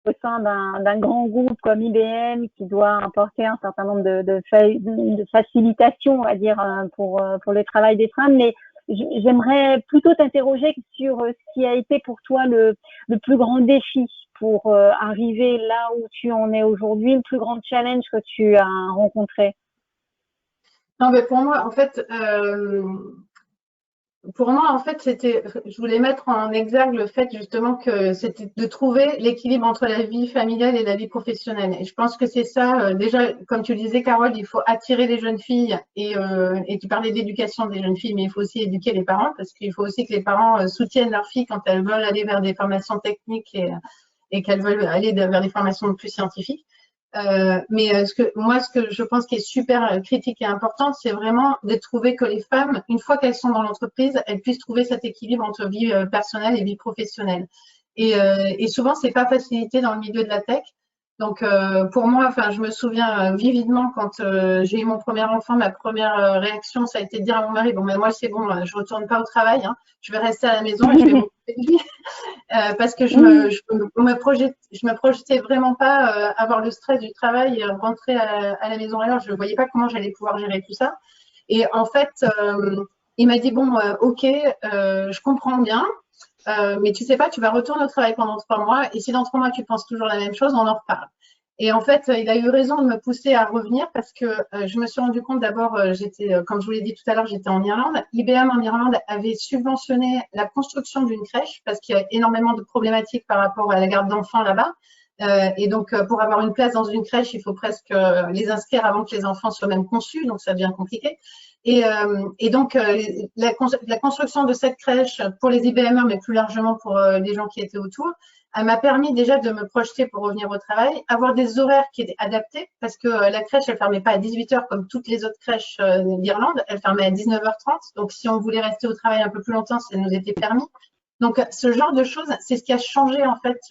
au sein d'un grand groupe comme IBM qui doit apporter un certain nombre de facilitations, on va dire, pour le travail des femmes. Mais j'aimerais plutôt t'interroger sur ce qui a été pour toi le plus grand défi pour arriver là où tu en es aujourd'hui, le plus grand challenge que tu as rencontré. Non, mais pour moi, en fait, je voulais mettre en exergue le fait justement que c'était de trouver l'équilibre entre la vie familiale et la vie professionnelle. Et je pense que c'est ça. Déjà, comme tu le disais, Carole, il faut attirer les jeunes filles et tu parlais d'éducation des jeunes filles, mais il faut aussi éduquer les parents parce qu'il faut aussi que les parents soutiennent leurs filles quand elles veulent aller vers des formations techniques et qu'elles veulent aller vers des formations plus scientifiques. Mais ce que je pense qui est super critique et important, c'est vraiment de trouver que les femmes, une fois qu'elles sont dans l'entreprise, elles puissent trouver cet équilibre entre vie personnelle et vie professionnelle. Et souvent, c'est pas facilité dans le milieu de la tech. Donc, pour moi, enfin, je me souviens vividement quand j'ai eu mon premier enfant, ma première réaction, ça a été de dire à mon mari, bon, mais moi, c'est bon, je retourne pas au travail, hein, je vais rester à la maison et je vais m'occuper de lui. Parce que je me projetais vraiment pas avoir le stress du travail et rentrer à la maison. Alors, je ne voyais pas comment j'allais pouvoir gérer tout ça. Et en fait, il m'a dit, bon, ok, je comprends bien, mais tu sais pas, tu vas retourner au travail pendant 3 mois. Et si dans 3 mois, tu penses toujours la même chose, on en reparle. Et en fait, il a eu raison de me pousser à revenir parce que je me suis rendu compte d'abord, comme je vous l'ai dit tout à l'heure, j'étais en Irlande. IBM en Irlande avait subventionné la construction d'une crèche parce qu'il y a énormément de problématiques par rapport à la garde d'enfants là-bas. Et donc, pour avoir une place dans une crèche, il faut presque les inscrire avant que les enfants soient même conçus, donc ça devient compliqué. Et donc, la construction de cette crèche pour les IBMers, mais plus largement pour les gens qui étaient autour, elle m'a permis déjà de me projeter pour revenir au travail, avoir des horaires qui étaient adaptés, parce que la crèche, elle fermait pas à 18h comme toutes les autres crèches d'Irlande, elle fermait à 19h30. Donc, si on voulait rester au travail un peu plus longtemps, ça nous était permis. Donc, ce genre de choses, c'est ce qui a changé en fait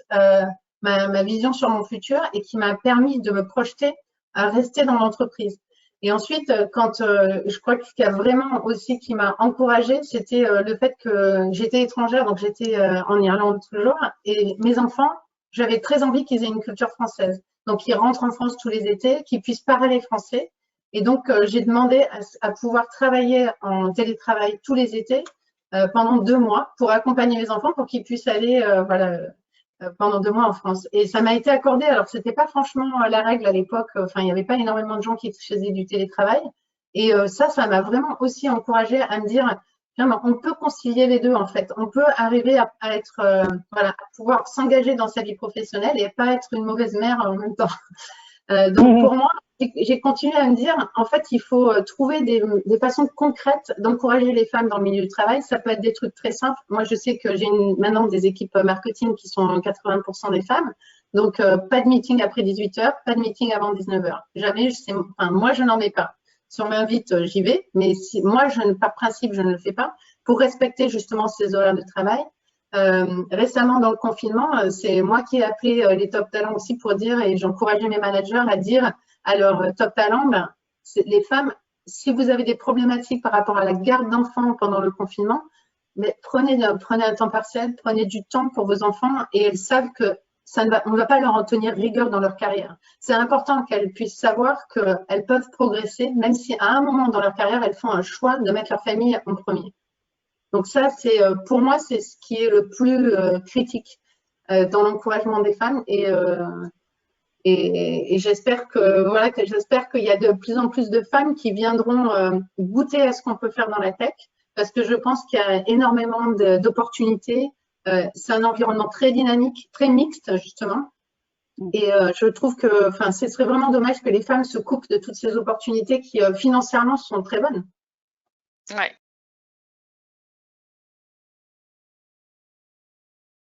ma vision sur mon futur et qui m'a permis de me projeter à rester dans l'entreprise. Et ensuite, quand je crois que ce qui a vraiment aussi qui m'a encouragée, c'était le fait que j'étais étrangère, donc j'étais en Irlande toujours, et mes enfants, j'avais très envie qu'ils aient une culture française. Donc, ils rentrent en France tous les étés, qu'ils puissent parler français. Et donc, j'ai demandé à pouvoir travailler en télétravail tous les étés pendant 2 mois pour accompagner mes enfants pour qu'ils puissent aller voilà, pendant 2 mois en France. Et ça m'a été accordé. Alors, c'était pas franchement la règle à l'époque. Enfin, il n'y avait pas énormément de gens qui faisaient du télétravail. Et ça m'a vraiment aussi encouragée à me dire, on peut concilier les deux en fait. On peut arriver à être, voilà, à pouvoir s'engager dans sa vie professionnelle et pas être une mauvaise mère en même temps. Donc pour moi, j'ai continué à me dire, en fait, il faut trouver des façons concrètes d'encourager les femmes dans le milieu du travail. Ça peut être des trucs très simples. Moi, je sais que j'ai maintenant des équipes marketing qui sont 80% des femmes. Donc, pas de meeting après 18h, pas de meeting avant 19h. Jamais, enfin, moi, je n'en mets pas. Si on m'invite, j'y vais. Mais si, moi, par principe, je ne le fais pas pour respecter justement ces horaires de travail. Récemment, dans le confinement, c'est moi qui ai appelé les top talents aussi pour dire, et j'encourageais mes managers à dire à leurs top talents, les femmes, si vous avez des problématiques par rapport à la garde d'enfants pendant le confinement, mais prenez un temps partiel, prenez du temps pour vos enfants et elles savent que on ne va pas leur en tenir rigueur dans leur carrière. C'est important qu'elles puissent savoir qu'elles peuvent progresser, même si à un moment dans leur carrière, elles font un choix de mettre leur famille en premier. Donc ça, pour moi, c'est ce qui est le plus critique dans l'encouragement des femmes et j'espère qu'il y a de plus en plus de femmes qui viendront goûter à ce qu'on peut faire dans la tech parce que je pense qu'il y a énormément d'opportunités. C'est un environnement très dynamique, très mixte justement. Et je trouve que, enfin, ce serait vraiment dommage que les femmes se coupent de toutes ces opportunités qui financièrement sont très bonnes. Ouais.